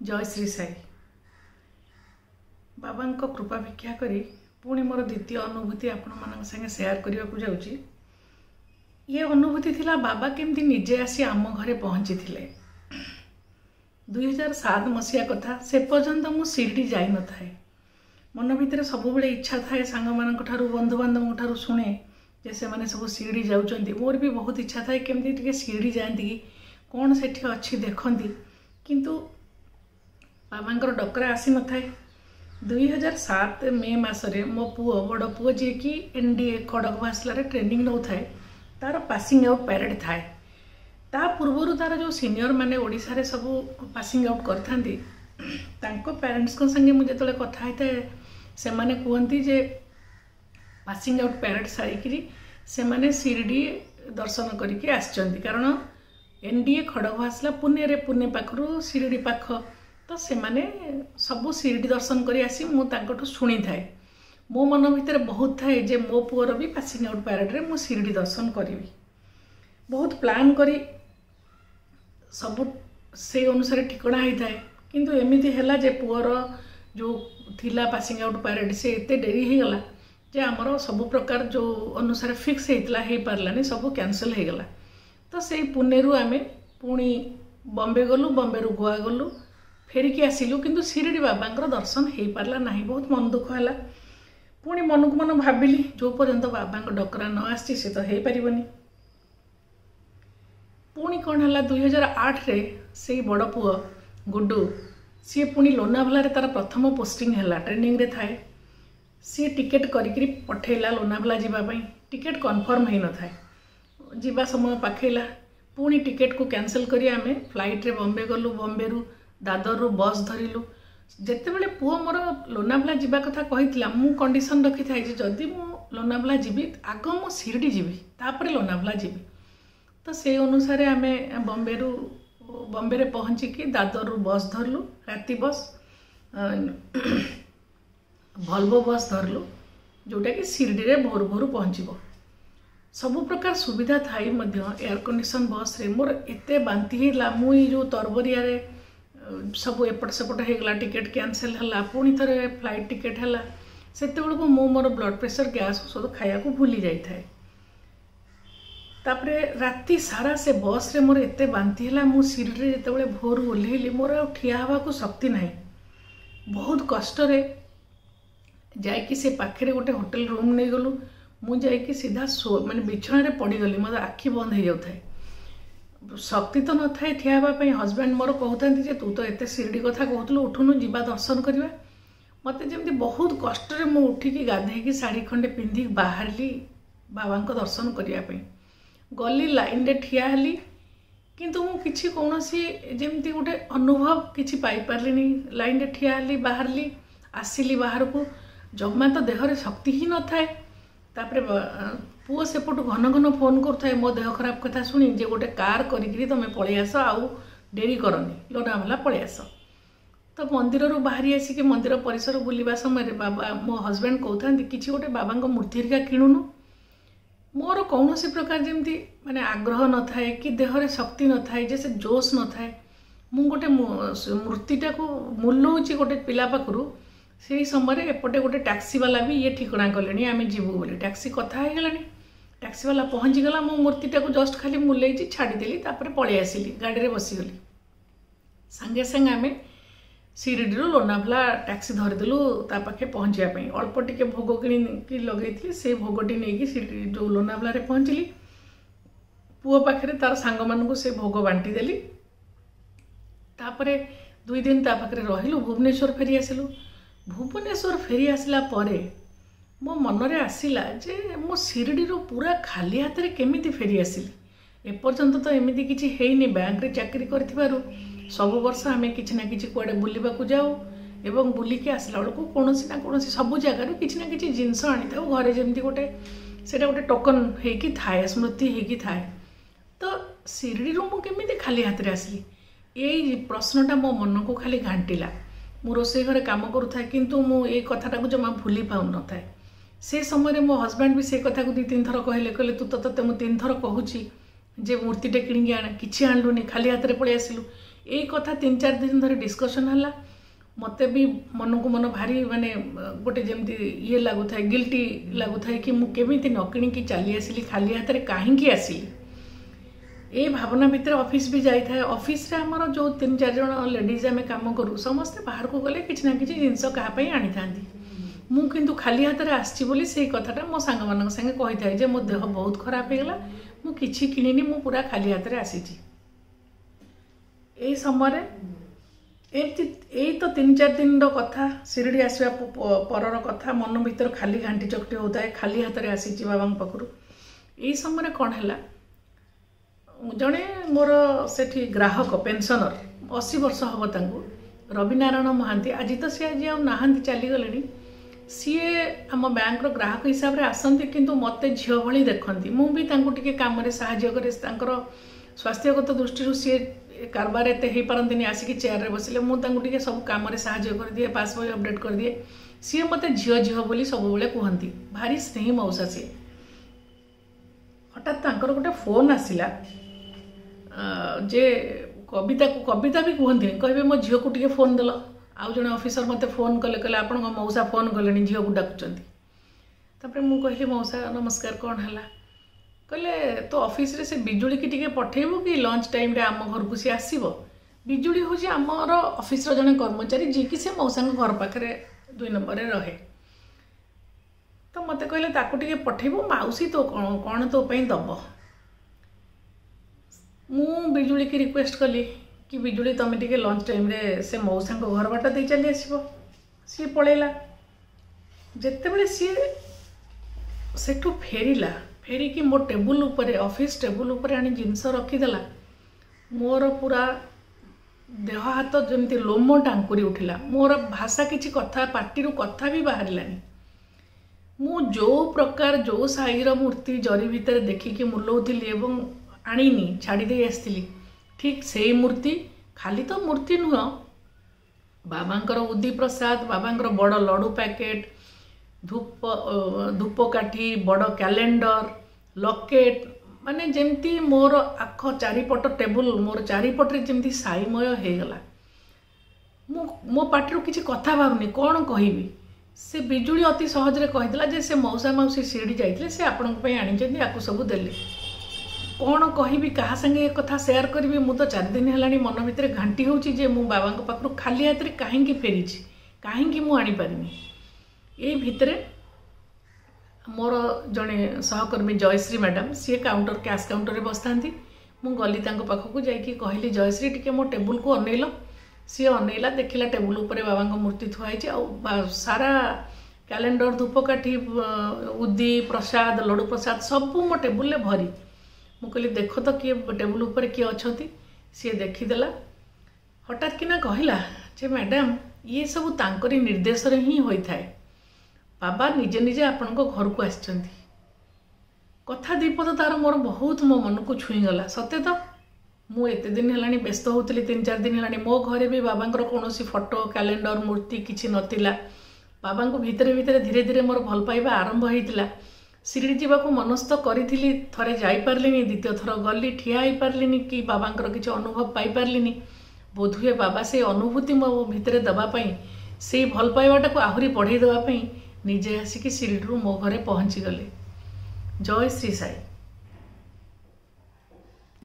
जय श्री साई बाबा कृपा भिक्षा करी पुणी मोर द्वितीय अनुभूति आपण मान संगे शेयर करने को जाऊँगी। ये अनुभूति थिला बाबा केमती निजे आसी आम घरे पहुँची थे 2007 मसीहा कथा। से पर्यंत मु शिरडी जाई न थाए। मन भितर सब बेले इच्छा थाए सांग मान बंधु बांधव शुणे जे से माने सब शिरडी जाउचंती। मोर भी बहुत इच्छा थाए केमती टिके शिरडी जाती कि कौन से अच्छी देखती, किंतु बाबा डकरा आसी न थाए। 2007 मे मासरे मो पुओ बड़ पुओ जी कि एनडीए खड़ग भाषा ट्रेनिंग नौ थाए, तार पासिंग आउट पैरेड थाए। ता पूर्वर तार जो सीनियर माने ओडिशा रे सब पासिंग आउट करथांती तांको पेरेंट्स को संगे मुझे तले कथा होता है। से माने कहती जे पासिंग आउट पैरेड सारिकी से माने शिरडी दर्शन करके आसचंती, कारण एनडीए खड़ग भाषा पुणे रे पुणे पाखरु शिरडी पाख, तो से माने सब शिरडी दर्शन करी आसी मु तांकठु सुनी थाए। मो मन भितर बहुत थाए जे मो पुअर भी पासिंग आउट पैरेड रे मु शिरडी दर्शन करी। बहुत प्लान करी सब से अनुसार ठिकना ही थाए, किंतु एमिति हैला जे पुअर जो थिला पासिंग आउट पैरेड से एते डेरी हो गला जे आमर सब प्रकार जो अनुसार फिक्स होता है पार्लानी सब कैंसल हो गला। तो से पुणे रु आमे पुणी बॉम्बे गलु, बॉम्बे रु गोवा गलु, फेरिकी आसिलु, किंतु शिरडी बाबा दर्शन हो पार्ला ना। बहुत मन दुख है। पुणी मन को मन भाविली जो पर्यंत बाबा डकरा न आसी से तो हो पारनी। पुणी कौन है 2008 रे से बड़ पुओ गुड्डू सी पुणी लोनावाला तार प्रथम पोस्टिंग है, ट्रेनिंग रे थाए। सी टिकेट करी पठेला लोनावाला जावाई, टिकेट कन्फर्म हो न थाए। जीवा समय पाखेला पुणी टिकेट को कैंसिल करी आमे फ्लाइट रे बॉम्बे गलु, बॉम्बे रु दादर रु बस धरिलु। जेते बेले पुओ मोर लोनावाला जीवा कथा कहितला मु कंडीशन रखी थाए जे जदी मु लोनावाला जीवी आग मु शिरडी जीवी तापर लोनावाला जीवी। तो से अनुसार आमे बॉम्बे रे पहुँची कि दादर रु बस धरलु, राति बस भल्वो बस धरलु जोटा कि शिरडी रे भोर भोर पहुँचबो। सब प्रकार सुविधा थाई मध्य एयर कंडीशन बस रे मोर एते बांती हैला। मुई जो तरबरिया रे सब एपट सेपट हो गला, टिकेट कैंसिल है, पुणी थे फ्लाइट टिकेट है। से मो मोर ब्लड प्रेशर गैस औषध खाया को भूली जाई थाए। तापरे राति सारा से बस रे मोर एते बांती हैला। मु शिरडी जेतेबेले भोर ओल्हेली मोर आ ठिया हवा को शक्ति नाही। बहुत कष्ट रे जाइकी से पाखे गोटे होटल रूम नहीं गलु। मु जाइकी सीधा माने बिछना रे पड़ी गली, मोर आखि बंद हो जाउथाए, शक्ति तो न थाए ठिया हवा पई। हस्बैंड मोर कहतांती जे तू तो एते शिरडी कथा कहतलु, उठुनु जीवा दर्शन करवा। मते जेमती बहुत कष्ट रे मु उठिकी गाधेकी साड़ी खंडे पिंधि बाहरली बाबा दर्शन करने पई। गली लाइन रे ठिया हली, किंतु मु किछि कोनोसी जेमती गोटे अनुभव किछि पाई पारलिनी। लाइन रे ठिया हली, बाहरली, आसिली बाहर को, जम्मा तो देह रे शक्ति ही न थाए। तापरे पुओ सेपटू घन घन फोन करुए मो देह खराब कथा शुणी जे गोटे कार करी तुम पलि आस, आउ डेरी करनी, लोनावाला पलि आस। तो मंदिर रू बाहरी आसिक मंदिर परिसर बुलवा समय बाबा मो हस्बैंड कहते कि गोटे बाबा मूर्ति हरिका किणुनु। मोर कौन सी प्रकार जमती माने आग्रह न थाए कि देह रे शक्ति न थाए, जैसे जोश न थाए। मु गोटे मूर्तिटा को मूल्यौची गोटे पिला पाखरु। से समय एपटे गोटे टैक्सी वाला भी ये ठिकना कले आम जीवु बोली। टैक्सी कथा हो गलानी, टैक्सी वाला पहुँची गला। मो मूर्तिटा को जस्ट खाली मुलैची छाड़देली, तापर पलि आसिली, गाड़ी रे बसीगली। सांगे सांगे आम शिरडी रू लोनावाला टैक्सी धरिदेलु ता पाखे पहुँचापी। अल्प टिके भोग कि लगे से भोगटी नहीं शिरडी जो लोनावाला रे पहुँचली। पुओ पाखे तार सांग मानू से भोग बांटी देली। तापरे 2 दिन ता पाखे रहिलु, भुवनेश्वर फेरी आसिलु। भुवनेश्वर फेरी आसला परे मो मनरे आसिला जे मो शिरडी रू पूरा खाली हाथ रे केमिति फेरी आसिली। एपर्यंत तो एमिति किछि हेइनी। बैंक रे चाकरी करथिबारु सब वर्ष आमे किछि ना किछि कुआडे बुलिबा को जाऊ, एवं बुलिके आसला बेलू कोनोसी ना कोनोसी सब जगार किछि ना किछि जिनस आनी थाउ घरे, जेमति गोटे सेटा गोटे टोकन हेकी थाए, स्मृति हेकी थाए। तो शिरडी रू मु केमिति खाली हाथ रे आसली, एई प्रश्नटा मो मन को खाली घांटिला। मु रोसई घरे काम करूଥାଏ, किंतु मु ए कथाटा को जमा भूली पाउन नଥାଏ। से समय मो हस्बैंड भी से कथा को 2-3 थर कहले तू तो तते मु 3 थर कहूची जे मूर्तिटे किणिकी आण, किछि आणलुनी, खाली हाथ रे पळि आसिलु। यही कथा 3-4 दिन धरी डिस्कशन है। मत भी मन को मन भारी माने गोटे जमती ये लगुए गिल्टी लगुए कि मुझे न कि चली आसली खाली हाथ में कहीं आसली ये भावना भितर ऑफिस भी जाए। ऑफिस रे हमर जो 3-4 जन लेडीज आम काम करूँ समस्ते बाहर को गले कि ना कि जिनस क्या आनी था मु किंतु खाली हाथ में आसी बोली से कथाटा मो सांग मान संगे कही था जे मो देह बहुत खराब होगला मु किछि किनिनी मु पूरा खाली हाथ में आसी समय यही तो 3-4 दिन कथा शिरडी आसवा परर कथा मन भीतर खाली घाटी चकटी होता है खाली हाथ में आसी बाबा पाखु यही समय कौन है जड़े मोर से ग्राहक पेंशनर 80 वर्ष हम तांको रविनारायण महांती आज तो सी आज आहांती चलीगले सी आम बैंक ग्राहक हिसाब से आसती किंतु मत झील भली देखती मुझे टे कम साहाय्य करे स्वास्थ्यगत दृष्टि सी कारबार एत हो पारती आसिक चेयर बसिले मुझे सब कम साहाय्य कर दिए पास बही अपडेट कर दिए सी मत झील झील बोली सब बेले कहती भारी स्नेही मौसा सी हठात गोटे फोन आसला जे कविता भी कहते कहे मो झील को टे फोन देल आउ जड़े ऑफिसर मत फोन कले कहले आपण मौसा फोन कले झील को डाकुंट मुझे मौसा नमस्कार कौन है कहले तो ऑफिस रे से बिजुली की टिके पठेबू कि लंच टाइम रे आम घर को सी आसब बिजुली हूँ आमर ऑफिस जड़े कर्मचारी जी कि से मौसा घर पाखे 2 नंबर रहे तो मत कहले ताकू टिके पठेबू माउसी तो कौन तो दब मु बिजुली की रिक्वेस्ट कली कि बिजुली तुम टिके लंच टाइम रे से मौसा घर बाट दे चली आसब सी पलैला जिते बड़े सी सेठू फेरिकी मो टेबुल उपरे ऑफिस टेबुल उपरे आनी जिनस रखीदेला मोर पूरा देह हाथ जमी लोम टांकुरी उठिला मोर भाषा किसी कथा पार्टी कथा भी बाहरलानी मु जो प्रकार जो साईर मूर्ति जरी भितर देखिकी मुलौली एवं आनीनी छाड़ी दे आसती ठीक से मूर्ति खाली तो मूर्ति नुह बाबांकर उदी प्रसाद बाबांकर बड़ लडू पैकेट धूपकाठी बड़ कैलेंडर लकेट माने जमती मोर आख चारिपट टेबुल मोर चारिपटे जमती साईमय होगला मो पार्टी किसी कथा बाहरुनी कौन कहबी से बिजुली अति सहजरे कहीदेला जे से मौसा मौसी शिरडी जाइए से आपण आनी आपको सब देले कौन कहबी क्या संगे एक कथा शेयर करी मु तो 4 दिन है मन भितर घाटी होची जे मु बाबा पाखु खाली हाथ में कहीं फेरी कहीं मु आनी पारिनी यही भितरे मोर जड़े सहकर्मी जयश्री मैडम सी काउंटर कैश काउंटर बस था मुझे गली पाखक जाकि कहली जयश्री टिके मो टेबुल को अनैल सी अनैला देखला टेबुल उपर बाबा मूर्ति थुआई सारा कैलेंडर धूपकाठी उदी प्रसाद लडू प्रसाद सब मो टेबुल भरी मु कहली देख तो किए टेबुल उपर किए अच्छा सी देखीदेला हठात किना कहला जे मैडम ये सब तांकरी निर्देश ही होता है बाबा निजे निजे आपण घर को आसचंती कथा दीपद तार मोर बहुत मो मन को छुईगला सत्य तो मु एते दिन है व्यस्त होती 3-4 दिन है मो घरे भी बाबांकर कौन फोटो कैलेंडर मूर्ति किसी नथिला बाबा को भितर भितर धीरे धीरे मोर भल पाइबा आरंभ होता शिरडी जावाक मनस्थ करी थे जापारे द्वितीय थर गली ठिया हो पारे कि बाबांकर किसी अनुभव पाइपारे बोधहुए बाबा से अनुभूति मो भितर देवाई से भल पाइबाटा को आहरी बढ़ई देवाई निजे आसिक शिरडी मो घरे पहुँची गले। जय श्री साई।